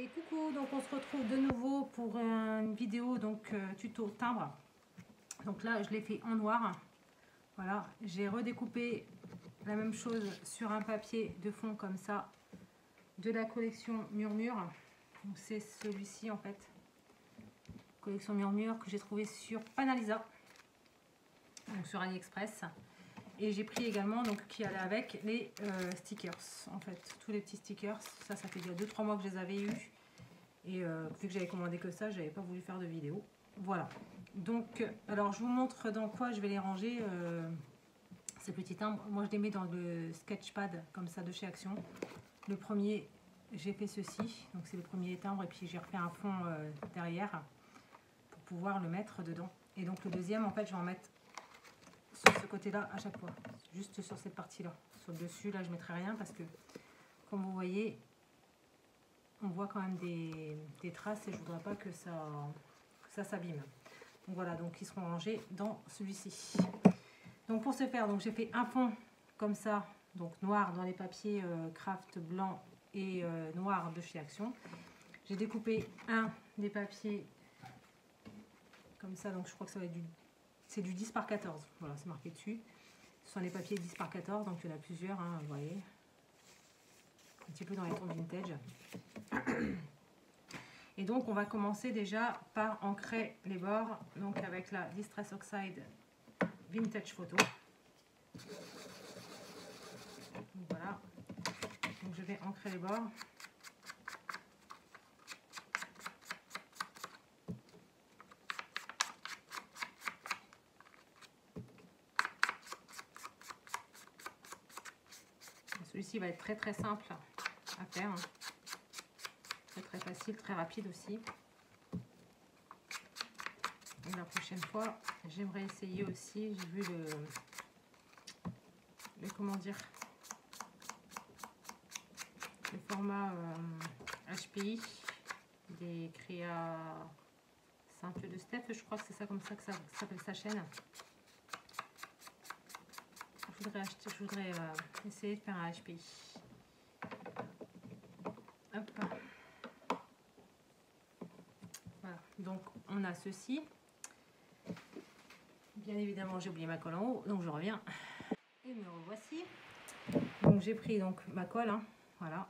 Et coucou, donc on se retrouve de nouveau pour une vidéo donc tuto timbre. Donc là je l'ai fait en noir. Voilà, j'ai redécoupé la même chose sur un papier de fond comme ça de la collection Murmure. Donc c'est celui-ci en fait, collection Murmure que j'ai trouvé sur Panalisa, donc sur AliExpress. Et j'ai pris également donc qui allait avec les stickers, en fait tous les petits stickers. Ça fait il y a 2-3 mois que je les avais eus. Et vu que j'avais commandé que ça, j'avais pas voulu faire de vidéo. Voilà. Donc, alors je vous montre dans quoi je vais les ranger. Ces petits timbres. Moi, je les mets dans le sketchpad comme ça de chez Action. Le premier, j'ai fait ceci. Donc, c'est le premier timbre. Et puis, j'ai refait un fond derrière pour pouvoir le mettre dedans. Et donc, le deuxième, en fait, je vais en mettre sur ce côté-là à chaque fois. Juste sur cette partie-là. Sur le dessus, là, je mettrai rien parce que, comme vous voyez, on voit quand même des traces et je voudrais pas que ça s'abîme. Donc voilà, donc ils seront rangés dans celui-ci. Donc pour ce faire, donc j'ai fait un fond comme ça, donc noir dans les papiers craft blanc et noir de chez Action. J'ai découpé un des papiers comme ça, donc je crois que ça va être c'est du 10 par 14. Voilà, c'est marqué dessus. Ce sont les papiers 10 par 14, donc il y en a plusieurs, hein, vous voyez. Un petit peu dans les tons vintage. Et donc on va commencer déjà par ancrer les bords, donc avec la Distress Oxide Vintage Photo. Donc voilà, donc je vais ancrer les bords. Celui-ci va être très très simple à faire, très facile, très rapide aussi. Et la prochaine fois, j'aimerais essayer aussi, j'ai vu le comment dire, le format HPI des créas simples de Steph, je crois que c'est ça comme ça que ça s'appelle sa chaîne. Je voudrais essayer de faire un HPI. Hop. Voilà, donc on a ceci. Bien évidemment, j'ai oublié ma colle en haut, donc je reviens. Et me revoici. Donc j'ai pris donc ma colle, hein, voilà,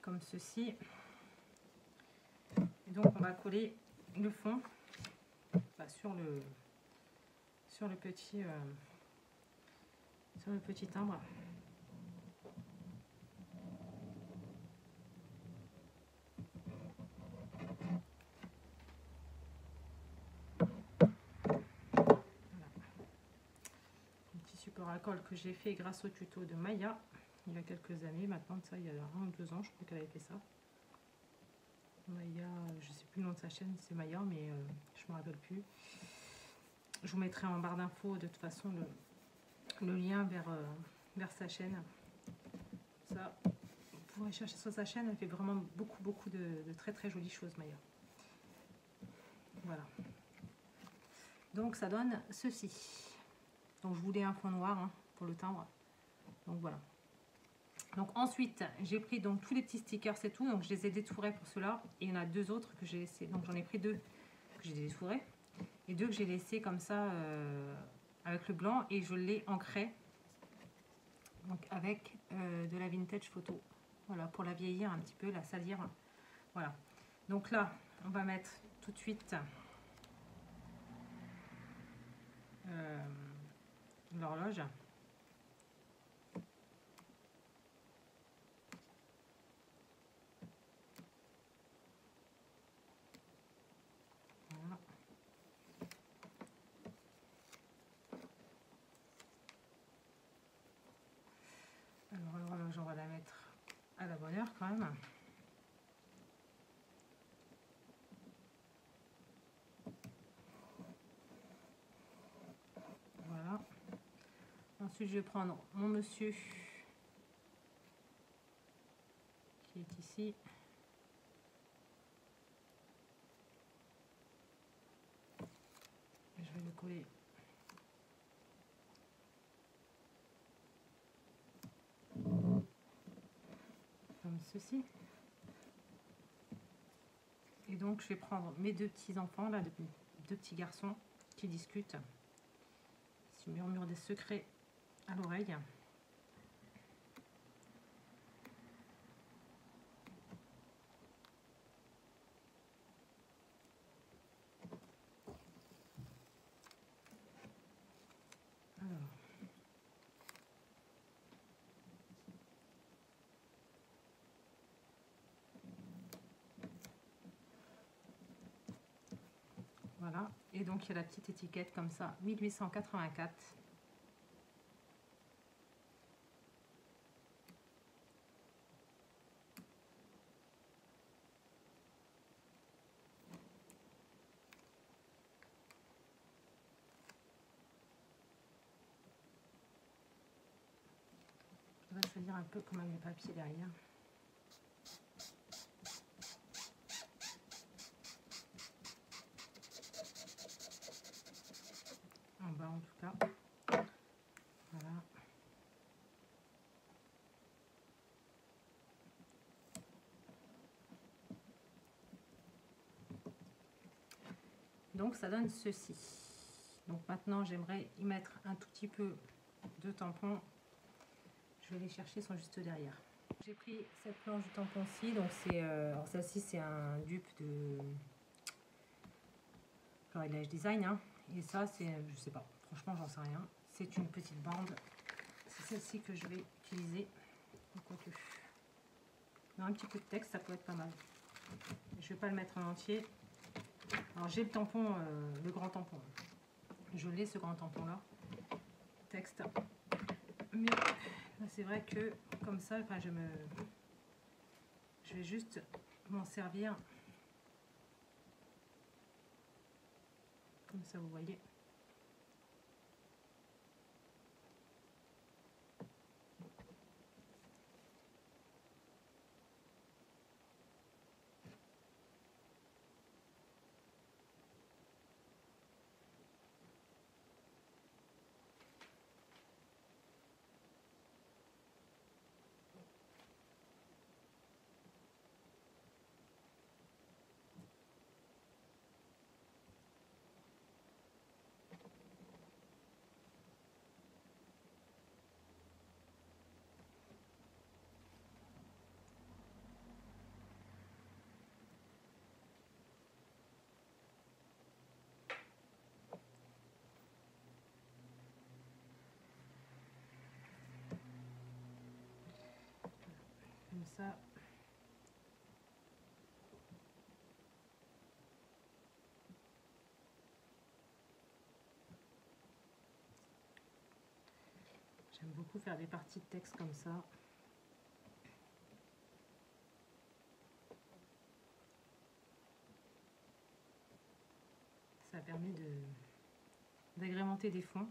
comme ceci. Et donc on va coller le fond sur le petit timbre. Support à colle que j'ai fait grâce au tuto de Maya il y a quelques années maintenant, de ça il y a 1 ou 2 ans je crois qu'elle avait fait ça. Maya, je sais plus le nom de sa chaîne, c'est Maya mais je me rappelle plus. Je vous mettrai en barre d'infos de toute façon le lien vers sa chaîne. Ça, vous pourrez chercher sur sa chaîne, elle fait vraiment beaucoup de très très jolies choses Maya. Voilà. Donc ça donne ceci. Donc je voulais un fond noir hein, pour le timbre. Donc voilà. Donc ensuite j'ai pris donc tous les petits stickers c'est tout. Donc je les ai détourés pour cela. Et il y en a 2 autres que j'ai laissé. Donc j'en ai pris 2 que j'ai détourés. Et 2 que j'ai laissé comme ça avec le blanc. Et je l'ai ancré. Donc avec de la vintage photo. Voilà, pour la vieillir un petit peu, la salir. Voilà. Donc là, on va mettre tout de suite l'horloge. Voilà. Alors l'horloge, on va la mettre à la bonne heure quand même. Voilà. Ensuite, je vais prendre mon monsieur qui est ici. Je vais le coller comme ceci. donc, je vais prendre mes deux petits-enfants, là, deux petits garçons qui discutent. Ils se murmurent des secrets à l'oreille. Voilà, et donc il y a la petite étiquette comme ça, 1884. Je vais choisir un peu quand même le papier derrière. En bas en tout cas. Voilà. Donc ça donne ceci. Donc maintenant j'aimerais y mettre un tout petit peu de tampon. Je vais les chercher, ils sont juste derrière. J'ai pris cette planche de tampon-ci, donc c'est alors celle-ci c'est un dupe de Florilège Design, hein. Et ça c'est, je sais pas, franchement j'en sais rien. C'est une petite bande. C'est celle-ci que je vais utiliser. Quoique, dans un petit peu de texte, ça peut être pas mal. Je vais pas le mettre en entier. Alors j'ai le tampon, le grand tampon. Je l'ai ce grand tampon là. Texte. Mais c'est vrai que comme ça, enfin, je vais juste m'en servir. Comme ça, vous voyez. Comme ça. J'aime beaucoup faire des parties de texte comme ça. Ça permet d'agrémenter des fonds.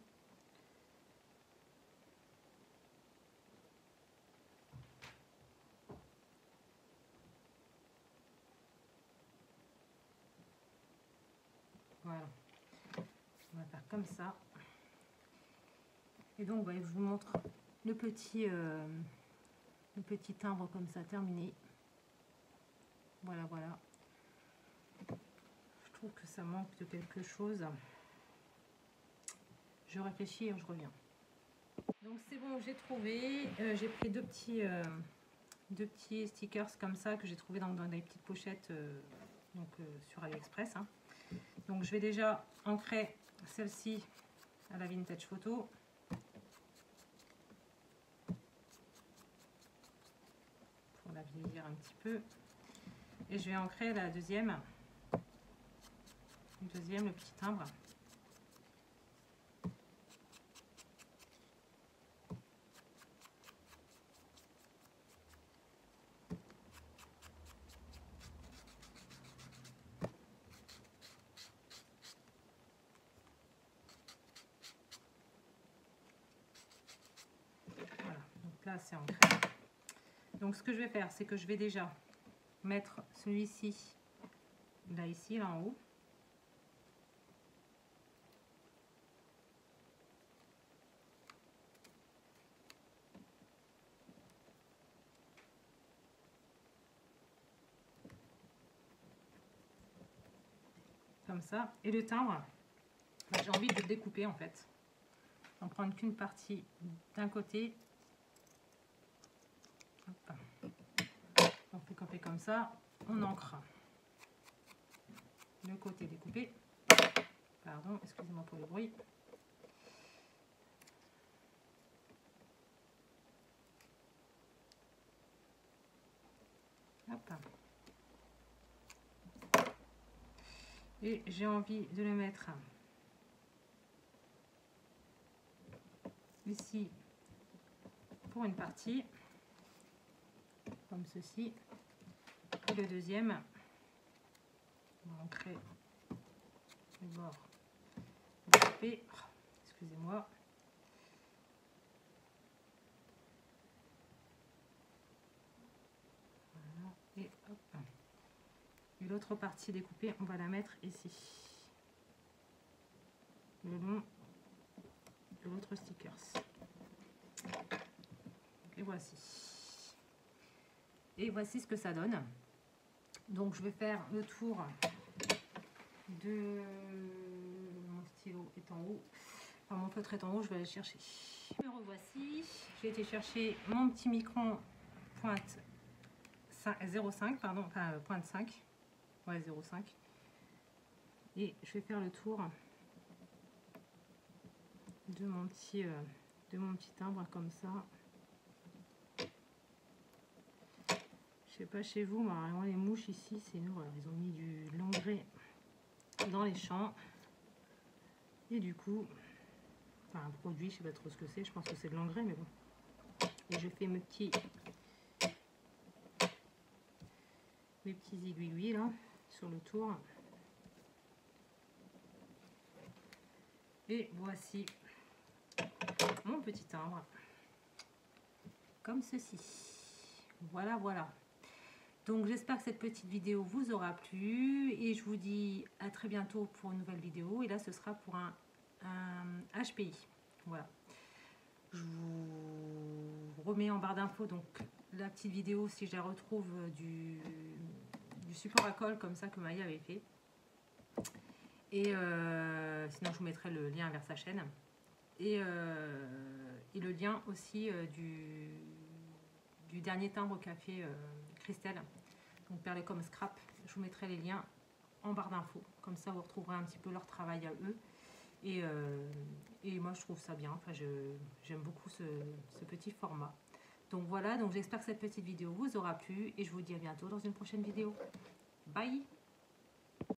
Voilà. On va faire comme ça. Et donc, ouais, je vous montre le petit timbre comme ça terminé. Voilà, voilà. Je trouve que ça manque de quelque chose. Je réfléchis et je reviens. Donc c'est bon, j'ai trouvé. J'ai pris deux petits stickers comme ça que j'ai trouvé dans des petites pochettes sur AliExpress, hein. Donc je vais déjà ancrer celle-ci à la Vintage Photo. Pour la vieillir un petit peu. Et je vais ancrer la deuxième. Le petit timbre. Voilà, donc là c'est ancré. Donc ce que je vais faire, c'est que je vais déjà mettre celui-ci là, ici, là en haut. comme ça. Et le timbre, j'ai envie de le découper en fait. On prend qu'une partie d'un côté. Hop. On fait couper comme ça. On ancre le côté découpé. Pardon, excusez-moi pour le bruit. Hop. Et j'ai envie de le mettre ici pour une partie, comme ceci. Et le deuxième, on va ancrer le bord découpé. Excusez-moi. Voilà. Et hop. Et l'autre partie découpée, on va la mettre ici, le long de l'autre stickers. Et voici. Et voici ce que ça donne. Donc je vais faire le tour de mon stylo est en haut. Enfin, mon feutre est en haut, je vais aller le chercher. Me revoici. J'ai été chercher mon petit micron pointe 0,5, pardon, enfin pointe 5. Ouais, 0,5. Et je vais faire le tour de mon petit timbre comme ça. Je sais pas chez vous, mais vraiment les mouches ici, c'est une horreur. Ils ont mis de l'engrais dans les champs. Et du coup, enfin un produit, je sais pas trop ce que c'est, je pense que c'est de l'engrais, mais bon. Et je fais mes petits aiguilles là sur le tour. Et voici mon petit timbre, comme ceci. Voilà, voilà. Donc j'espère que cette petite vidéo vous aura plu et je vous dis à très bientôt pour une nouvelle vidéo. Et là, ce sera pour un HPI. Voilà. Je vous remets en barre d'infos donc la petite vidéo si je la retrouve du support à colle comme ça que Maya avait fait. Et sinon je vous mettrai le lien vers sa chaîne. Et le lien aussi du dernier timbre qu'a fait Christelle, donc Perle comme Scrap. Je vous mettrai les liens en barre d'infos, comme ça vous retrouverez un petit peu leur travail à eux. Et moi je trouve ça bien, enfin, j'aime beaucoup ce petit format. Donc voilà, donc j'espère que cette petite vidéo vous aura plu et je vous dis à bientôt dans une prochaine vidéo. Bye!